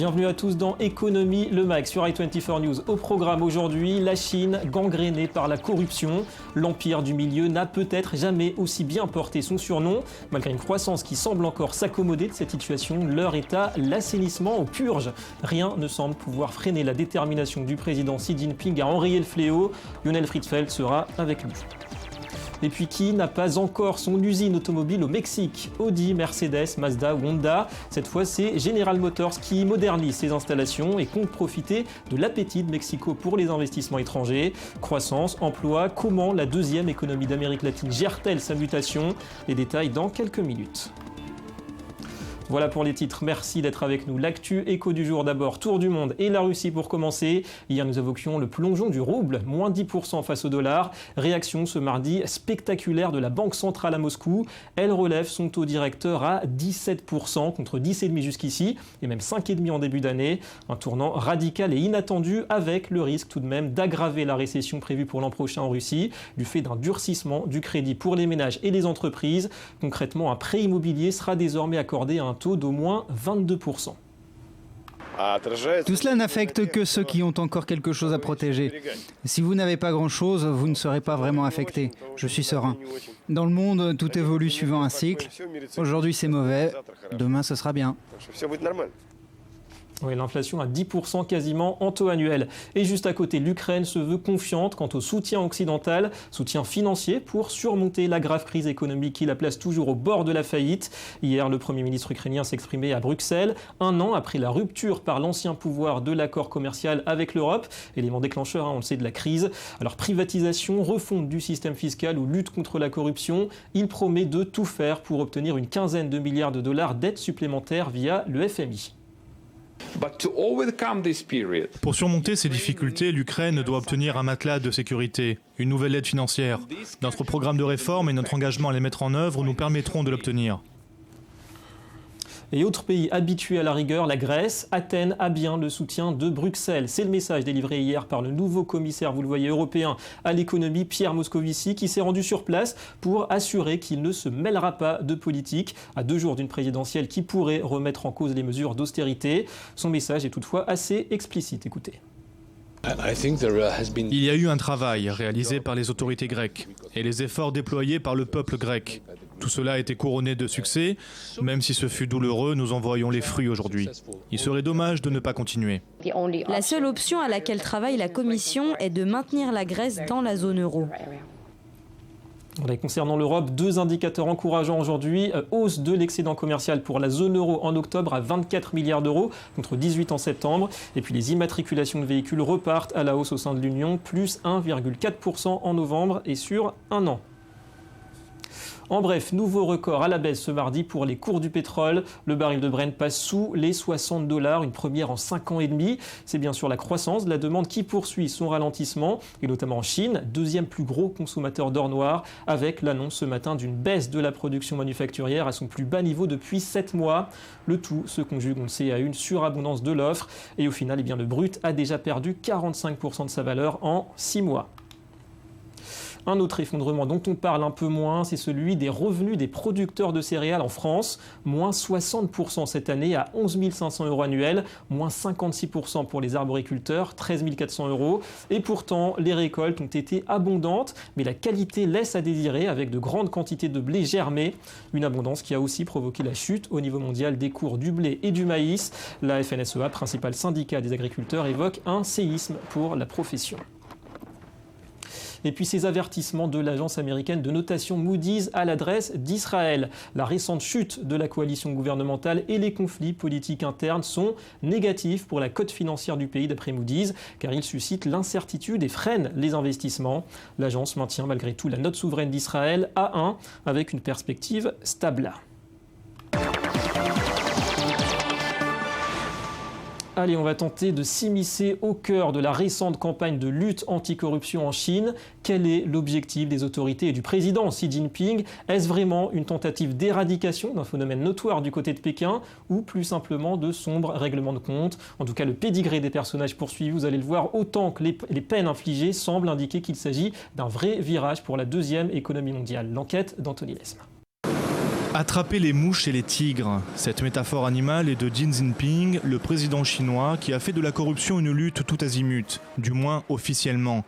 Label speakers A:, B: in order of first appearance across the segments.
A: Bienvenue à tous dans Économie, le MAG sur i24 News. Au programme aujourd'hui, la Chine gangrénée par la corruption. L'empire du milieu n'a peut-être jamais aussi bien porté son surnom. Malgré une croissance qui semble encore s'accommoder de cette situation, l'heure est à l'assainissement, aux purges. Rien ne semble pouvoir freiner la détermination du président Xi Jinping à enrayer le fléau. Lionel Friedfeld sera avec nous. Et puis qui n'a pas encore son usine automobile au Mexique? Audi, Mercedes, Mazda ou Honda. Cette fois, c'est General Motors qui modernise ses installations et compte profiter de l'appétit de Mexico pour les investissements étrangers. Croissance, emploi, comment la deuxième économie d'Amérique latine gère-t-elle sa mutation? Les détails dans quelques minutes. Voilà pour les titres, merci d'être avec nous. L'actu écho du jour d'abord, tour du monde et la Russie pour commencer. Hier nous évoquions le plongeon du rouble, moins 10% face au dollar. Réaction ce mardi spectaculaire de la Banque centrale à Moscou. Elle relève son taux directeur à 17% contre 10,5% jusqu'ici et même 5,5% en début d'année. Un tournant radical et inattendu avec le risque tout de même d'aggraver la récession prévue pour l'an prochain en Russie du fait d'un durcissement du crédit pour les ménages et les entreprises. Concrètement, un prêt immobilier sera désormais accordé à un taux d'au moins 22%.
B: Tout cela n'affecte que ceux qui ont encore quelque chose à protéger. Si vous n'avez pas grand-chose, vous ne serez pas vraiment affecté. Je suis serein. Dans le monde, tout évolue suivant un cycle. Aujourd'hui, c'est mauvais. Demain, ce sera bien.
A: Oui, l'inflation à 10% quasiment en taux annuel. Et juste à côté, l'Ukraine se veut confiante quant au soutien occidental, soutien financier pour surmonter la grave crise économique qui la place toujours au bord de la faillite. Hier, le Premier ministre ukrainien s'exprimait à Bruxelles, un an après la rupture par l'ancien pouvoir de l'accord commercial avec l'Europe, élément déclencheur, on le sait, de la crise. Alors privatisation, refonte du système fiscal ou lutte contre la corruption, il promet de tout faire pour obtenir une quinzaine de milliards de dollars d'aides supplémentaires via le FMI.
C: Pour surmonter ces difficultés, l'Ukraine doit obtenir un matelas de sécurité, une nouvelle aide financière. Notre programme de réforme et notre engagement à les mettre en œuvre nous permettront de l'obtenir.
A: Et autre pays habitué à la rigueur, la Grèce, Athènes a bien le soutien de Bruxelles. C'est le message délivré hier par le nouveau commissaire, vous le voyez, européen à l'économie, Pierre Moscovici, qui s'est rendu sur place pour assurer qu'il ne se mêlera pas de politique à 2 jours d'une présidentielle qui pourrait remettre en cause les mesures d'austérité. Son message est toutefois assez explicite. Écoutez.
C: Il y a eu un travail réalisé par les autorités grecques et les efforts déployés par le peuple grec. Tout cela a été couronné de succès. Même si ce fut douloureux, nous en voyons les fruits aujourd'hui. Il serait dommage de ne pas continuer.
D: La seule option à laquelle travaille la Commission est de maintenir la Grèce dans la zone euro.
A: Concernant l'Europe, 2 indicateurs encourageants aujourd'hui. Hausse de l'excédent commercial pour la zone euro en octobre à 24 milliards d'euros contre 18 en septembre. Et puis les immatriculations de véhicules repartent à la hausse au sein de l'Union, plus 1,4% en novembre et sur un an. En bref, nouveau record à la baisse ce mardi pour les cours du pétrole. Le baril de Brent passe sous les $60, une première en 5 ans et demi. C'est bien sûr la croissance de la demande qui poursuit son ralentissement, et notamment en Chine, deuxième plus gros consommateur d'or noir, avec l'annonce ce matin d'une baisse de la production manufacturière à son plus bas niveau depuis 7 mois. Le tout se conjugue, on le sait, à une surabondance de l'offre, et au final, le brut a déjà perdu 45% de sa valeur en 6 mois. Un autre effondrement dont on parle un peu moins, c'est celui des revenus des producteurs de céréales en France. Moins 60% cette année à 11 500 € annuels, moins 56% pour les arboriculteurs, 13 400 €. Et pourtant, les récoltes ont été abondantes, mais la qualité laisse à désirer avec de grandes quantités de blé germé. Une abondance qui a aussi provoqué la chute au niveau mondial des cours du blé et du maïs. La FNSEA, principal syndicat des agriculteurs, évoque un séisme pour la profession. Et puis ces avertissements de l'agence américaine de notation Moody's à l'adresse d'Israël. La récente chute de la coalition gouvernementale et les conflits politiques internes sont négatifs pour la cote financière du pays d'après Moody's, car ils suscitent l'incertitude et freinent les investissements. L'agence maintient malgré tout la note souveraine d'Israël à 1 avec une perspective stable. Allez, on va tenter de s'immiscer au cœur de la récente campagne de lutte anticorruption en Chine. Quel est l'objectif des autorités et du président Xi Jinping? Est-ce vraiment une tentative d'éradication d'un phénomène notoire du côté de Pékin ou plus simplement de sombres règlements de compte? En tout cas, le pédigré des personnages poursuivis, vous allez le voir, autant que les peines infligées semblent indiquer qu'il s'agit d'un vrai virage pour la deuxième économie mondiale. L'enquête d'Anthony Lesme.
C: Attraper les mouches et les tigres. Cette métaphore animale est de Xi Jinping, le président chinois, qui a fait de la corruption une lutte tout azimut, du moins officiellement.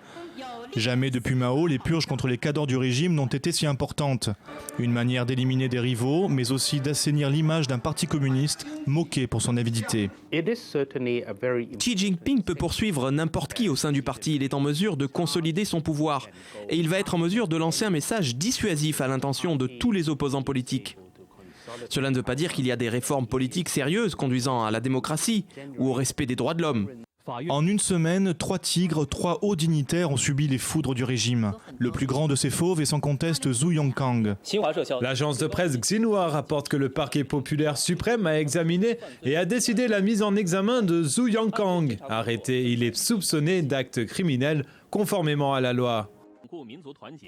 C: Jamais depuis Mao, les purges contre les cadors du régime n'ont été si importantes. Une manière d'éliminer des rivaux, mais aussi d'assainir l'image d'un parti communiste moqué pour son avidité.
E: Xi Jinping peut poursuivre n'importe qui au sein du parti. Il est en mesure de consolider son pouvoir. Et il va être en mesure de lancer un message dissuasif à l'intention de tous les opposants politiques. Cela ne veut pas dire qu'il y a des réformes politiques sérieuses conduisant à la démocratie ou au respect des droits de l'homme.
C: En une semaine, 3 tigres, 3 hauts dignitaires ont subi les foudres du régime. Le plus grand de ces fauves est sans conteste Zhu Yongkang.
F: L'agence de presse Xinhua rapporte que le parquet populaire suprême a examiné et a décidé la mise en examen de Zhu Yongkang. Arrêté, il est soupçonné d'actes criminels conformément à la loi.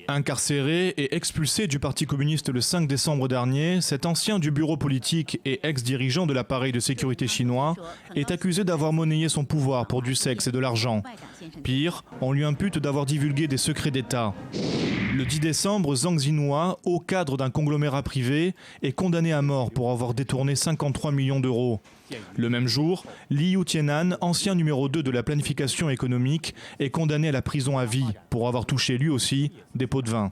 C: Incarcéré et expulsé du Parti communiste le 5 décembre dernier, cet ancien du bureau politique et ex-dirigeant de l'appareil de sécurité chinois est accusé d'avoir monnayé son pouvoir pour du sexe et de l'argent. Pire, on lui impute d'avoir divulgué des secrets d'État. Le 10 décembre, Zhang Xinhua, haut cadre d'un conglomérat privé, est condamné à mort pour avoir détourné 53 millions d'euros. Le même jour, Liu Tienan, ancien numéro 2 de la planification économique, est condamné à la prison à vie pour avoir touché lui aussi des pots de vin.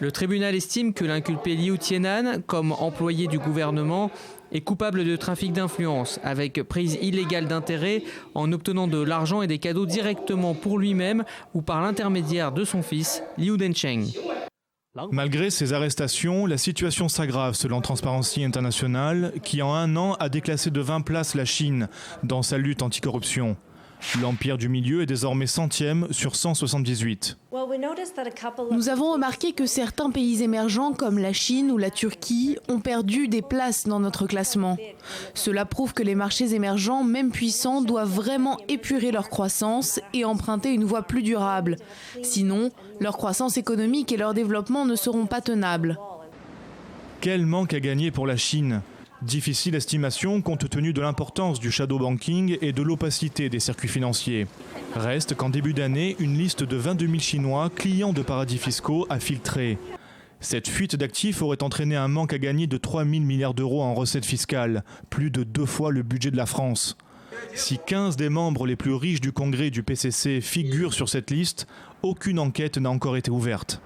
G: Le tribunal estime que l'inculpé Liu Tienan, comme employé du gouvernement, est coupable de trafic d'influence, avec prise illégale d'intérêt en obtenant de l'argent et des cadeaux directement pour lui-même ou par l'intermédiaire de son fils, Liu Dencheng.
C: Malgré ces arrestations, la situation s'aggrave selon Transparency International, qui en un an a déclassé de 20 places la Chine dans sa lutte anticorruption. L'Empire du Milieu est désormais 100e sur 178.
H: Nous avons remarqué que certains pays émergents comme la Chine ou la Turquie ont perdu des places dans notre classement. Cela prouve que les marchés émergents, même puissants, doivent vraiment épurer leur croissance et emprunter une voie plus durable. Sinon, leur croissance économique et leur développement ne seront pas tenables.
C: Quel manque à gagner pour la Chine ? Difficile estimation compte tenu de l'importance du shadow banking et de l'opacité des circuits financiers. Reste qu'en début d'année, une liste de 22 000 Chinois clients de paradis fiscaux a filtré. Cette fuite d'actifs aurait entraîné un manque à gagner de 3 000 milliards d'euros en recettes fiscales, plus de 2 fois le budget de la France. Si 15 des membres les plus riches du Congrès du PCC figurent sur cette liste, aucune enquête n'a encore été ouverte.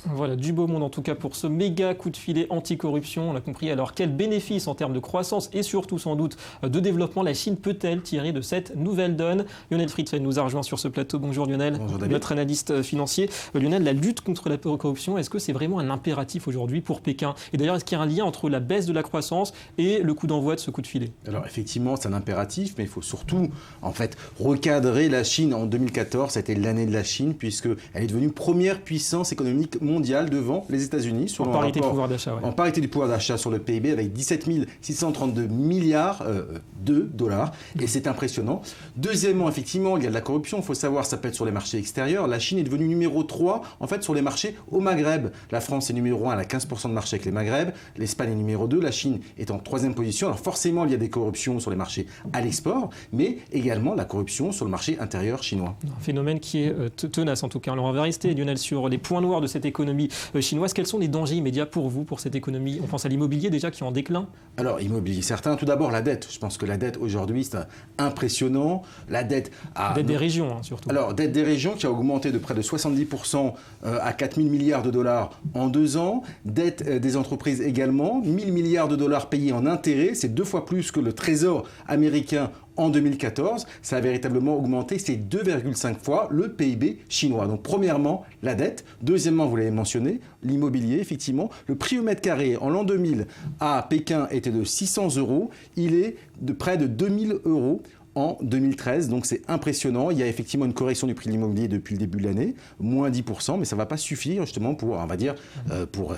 A: Voilà, du beau monde en tout cas pour ce méga coup de filet anticorruption. On a compris alors quels bénéfices en termes de croissance et surtout sans doute de développement la Chine peut-elle tirer de cette nouvelle donne. Lionel Friedfeld nous a rejoint sur ce plateau. Bonjour Lionel, notre analyste financier. Lionel, la lutte contre la corruption, est-ce que c'est vraiment un impératif aujourd'hui pour Pékin ? Et d'ailleurs, est-ce qu'il y a un lien entre la baisse de la croissance et le coup d'envoi de ce coup de filet ?
I: Alors effectivement, c'est un impératif, mais il faut surtout en fait recadrer la Chine. En 2014, c'était l'année de la Chine puisqu'elle est devenue première puissance économique mondiale devant les États-Unis
A: en parité du pouvoir d'achat.
I: En parité du pouvoir d'achat sur le PIB avec 17 632 milliards de dollars et c'est impressionnant. Deuxièmement, effectivement, il y a de la corruption. Il faut savoir, ça peut être sur les marchés extérieurs. La Chine est devenue numéro 3 en fait sur les marchés au Maghreb. La France est numéro 1, elle a 15% de marché avec les Maghreb. L'Espagne est numéro 2. La Chine est en 3e position. Alors forcément, il y a des corruptions sur les marchés à l'export, mais également la corruption sur le marché intérieur chinois.
A: Un phénomène qui est tenace en tout cas. Alors on va rester, Lionel, sur les points noirs de cette économie chinoise. Quels sont les dangers immédiats pour vous, pour cette économie ? On pense à l'immobilier déjà qui est en déclin.
I: Alors, immobilier certain. Tout d'abord, la dette. Je pense que la dette aujourd'hui, c'est impressionnant. La dette
A: des régions, surtout.
I: Alors, dette des régions qui a augmenté de près de 70% à 4 000 milliards de dollars en 2 ans. Dette des entreprises également. 1 000 milliards de dollars payés en intérêts. C'est 2 fois plus que le Trésor américain en 2014, ça a véritablement augmenté, c'est 2,5 fois le PIB chinois. Donc premièrement, la dette. Deuxièmement, vous l'avez mentionné, l'immobilier, effectivement. Le prix au mètre carré en l'an 2000 à Pékin était de 600 €. Il est de près de 2000 € en 2013, donc c'est impressionnant. Il y a effectivement une correction du prix de l'immobilier depuis le début de l'année, moins 10%, mais ça ne va pas suffire justement pour, on va dire, pour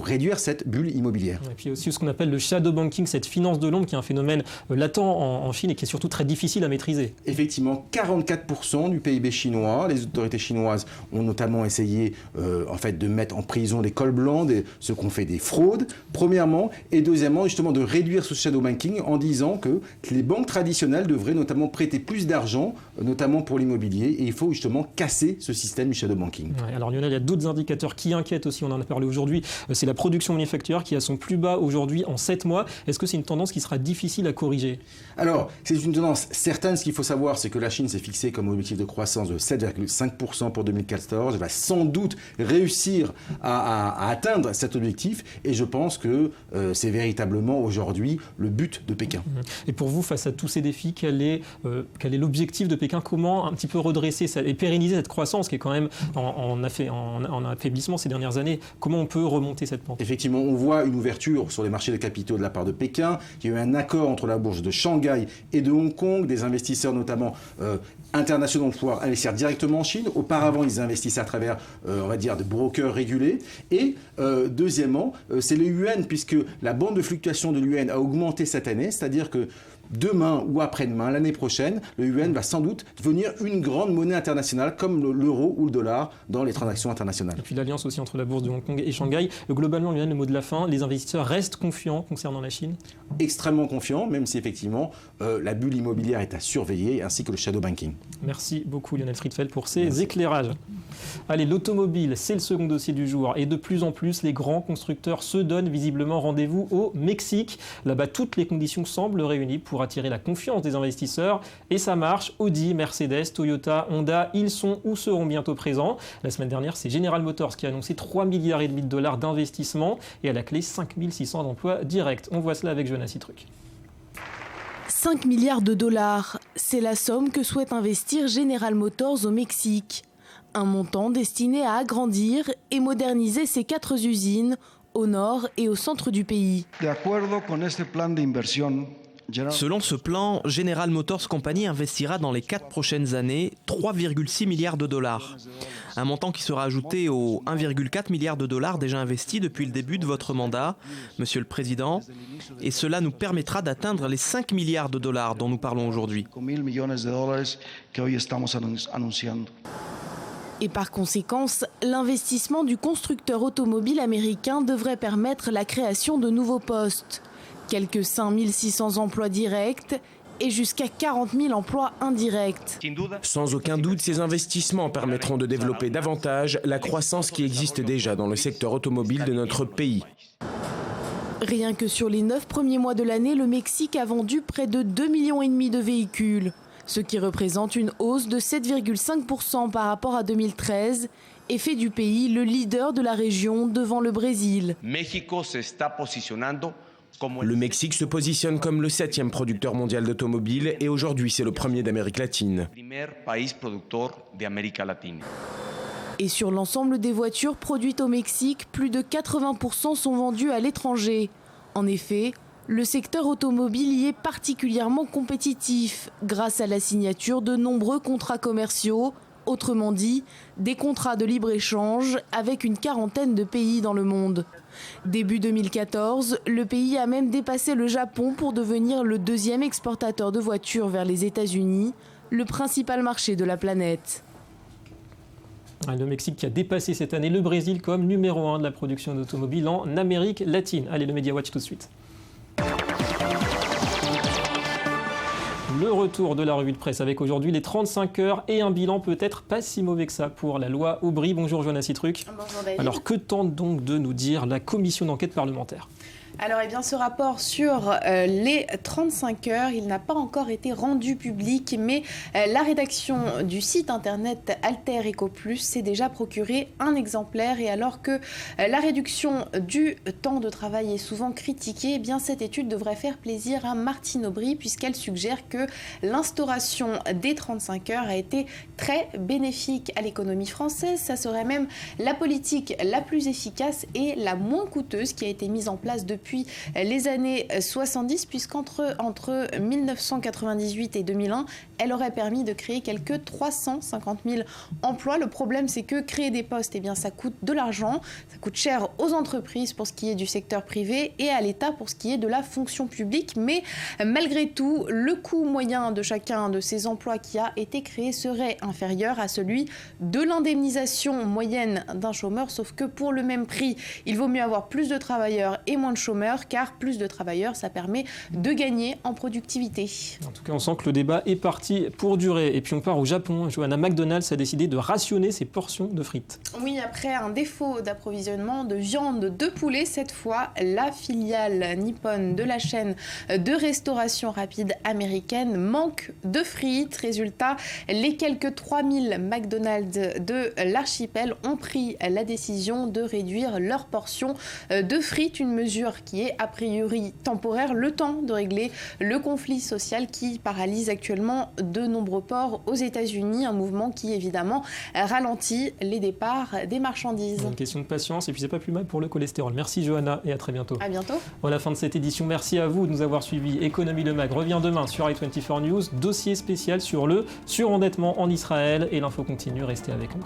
I: réduire cette bulle immobilière.
A: Et puis aussi ce qu'on appelle le shadow banking, cette finance de l'ombre qui est un phénomène latent en Chine et qui est surtout très difficile à maîtriser.
I: Effectivement, 44% du PIB chinois. Les autorités chinoises ont notamment essayé en fait, de mettre en prison les cols blancs, ceux qui ont fait des fraudes, premièrement, et deuxièmement, justement, de réduire ce shadow banking en disant que les banques traditionnelles internationales devraient notamment prêter plus d'argent, notamment pour l'immobilier, et il faut justement casser ce système du shadow banking.
A: Ouais, alors Lionel, il y a d'autres indicateurs qui inquiètent aussi, on en a parlé aujourd'hui, c'est la production manufacturière qui est à son plus bas aujourd'hui en 7 mois. Est-ce que c'est une tendance qui sera difficile à corriger?
I: Alors, c'est une tendance certaine. Ce qu'il faut savoir, c'est que la Chine s'est fixée comme objectif de croissance de 7,5% pour 2014. Elle va sans doute réussir à atteindre cet objectif, et je pense que c'est véritablement aujourd'hui le but de Pékin.
A: Et pour vous, face à tous ces défis, quel est l'objectif de Pékin? Comment un petit peu redresser et pérenniser cette croissance qui est quand même en affaiblissement ces dernières années? Comment on peut remonter cette pente?
I: Effectivement, on voit une ouverture sur les marchés de capitaux de la part de Pékin. Il y a eu un accord entre la bourse de Shanghai et de Hong Kong. Des investisseurs notamment internationaux vont pouvoir investir directement en Chine. Auparavant, ils investissaient à travers, on va dire, des brokers régulés. Et deuxièmement, c'est le yuan, puisque la bande de fluctuation de l'yuan a augmenté cette année. C'est-à-dire que demain ou après-demain, l'année prochaine, le yuan va sans doute devenir une grande monnaie internationale comme l'euro ou le dollar dans les transactions internationales.
A: Et puis l'alliance aussi entre la bourse de Hong Kong et Shanghai. Globalement, Lionel, le mot de la fin, les investisseurs restent confiants concernant la Chine?
I: Extrêmement confiants, même si effectivement la bulle immobilière est à surveiller, ainsi que le shadow banking.
A: Merci beaucoup Lionel Friedfeld pour ces éclairages. Allez, l'automobile, c'est le second dossier du jour. Et de plus en plus, les grands constructeurs se donnent visiblement rendez-vous au Mexique. Là-bas, toutes les conditions semblent réunies pour attirer la confiance des investisseurs. Et ça marche. Audi, Mercedes, Toyota, Honda, ils sont ou seront bientôt présents. La semaine dernière, c'est General Motors qui a annoncé 3,5 milliards de dollars d'investissement et à la clé 5600 emplois directs. On voit cela avec Jonas Citruc.
H: 5 milliards de dollars, c'est la somme que souhaite investir General Motors au Mexique. Un montant destiné à agrandir et moderniser ses 4 usines au nord et au centre du pays.
E: Selon ce plan, General Motors Company investira dans les 4 prochaines années 3,6 milliards de dollars. Un montant qui sera ajouté aux 1,4 milliard de dollars déjà investis depuis le début de votre mandat, Monsieur le Président. Et cela nous permettra d'atteindre les 5 milliards de dollars dont nous parlons aujourd'hui.
H: Et par conséquence, l'investissement du constructeur automobile américain devrait permettre la création de nouveaux postes. Quelques 5600 emplois directs et jusqu'à 40 000 emplois indirects.
J: Sans aucun doute, ces investissements permettront de développer davantage la croissance qui existe déjà dans le secteur automobile de notre pays.
H: Rien que sur les 9 premiers mois de l'année, le Mexique a vendu près de 2,5 millions de véhicules, ce qui représente une hausse de 7,5% par rapport à 2013 et fait du pays le leader de la région devant le Brésil.
J: Le Mexique se positionne comme le 7e producteur mondial d'automobiles et aujourd'hui c'est le premier d'Amérique latine.
H: Et sur l'ensemble des voitures produites au Mexique, plus de 80% sont vendues à l'étranger. En effet, le secteur automobile y est particulièrement compétitif grâce à la signature de nombreux contrats commerciaux, autrement dit, des contrats de libre-échange avec une quarantaine de pays dans le monde. Début 2014, le pays a même dépassé le Japon pour devenir le 2e exportateur de voitures vers les États-Unis, le principal marché de la planète.
A: Le Mexique qui a dépassé cette année le Brésil comme numéro 1 de la production d'automobiles en Amérique latine. Allez, le Media Watch tout de suite. Le retour de la revue de presse avec aujourd'hui les 35 heures et un bilan peut-être pas si mauvais que ça pour la loi Aubry. Bonjour Jonas Citruc.
K: Bonjour David.
A: Alors que tente donc de nous dire la commission d'enquête parlementaire ?
K: Alors, ce rapport sur les 35 heures, il n'a pas encore été rendu public, mais la rédaction du site internet Alter Eco Plus s'est déjà procuré un exemplaire. Et alors que la réduction du temps de travail est souvent critiquée, eh bien cette étude devrait faire plaisir à Martine Aubry, puisqu'elle suggère que l'instauration des 35 heures a été très bénéfique à l'économie française. Ça serait même la politique la plus efficace et la moins coûteuse qui a été mise en place depuis les années 70, puisqu'entre 1998 et 2001, elle aurait permis de créer quelques 350 000 emplois. Le problème, c'est que créer des postes, ça coûte de l'argent, ça coûte cher aux entreprises pour ce qui est du secteur privé et à l'État pour ce qui est de la fonction publique. Mais malgré tout, le coût moyen de chacun de ces emplois qui a été créé serait inférieur à celui de l'indemnisation moyenne d'un chômeur, sauf que pour le même prix, il vaut mieux avoir plus de travailleurs et moins de chômeurs chômeurs, car plus de travailleurs, ça permet de gagner en productivité.
A: En tout cas, on sent que le débat est parti pour durer. Et puis on part au Japon. Johanna, McDonald's a décidé de rationner ses portions de frites.
K: Oui, après un défaut d'approvisionnement de viande de poulet, cette fois, la filiale nippone de la chaîne de restauration rapide américaine manque de frites. Résultat, les quelques 3000 McDonald's de l'archipel ont pris la décision de réduire leurs portions de frites, une mesure qui est a priori temporaire, le temps de régler le conflit social qui paralyse actuellement de nombreux ports aux États-Unis, un mouvement qui évidemment ralentit les départs des marchandises.
A: Une question de patience et puis c'est pas plus mal pour le cholestérol. Merci Johanna et à très bientôt.
K: À bientôt.
A: Voilà, fin de cette édition. Merci à vous de nous avoir suivis. Économie Le Mag revient demain sur i24 News. Dossier spécial sur le surendettement en Israël et l'info continue. Restez avec nous.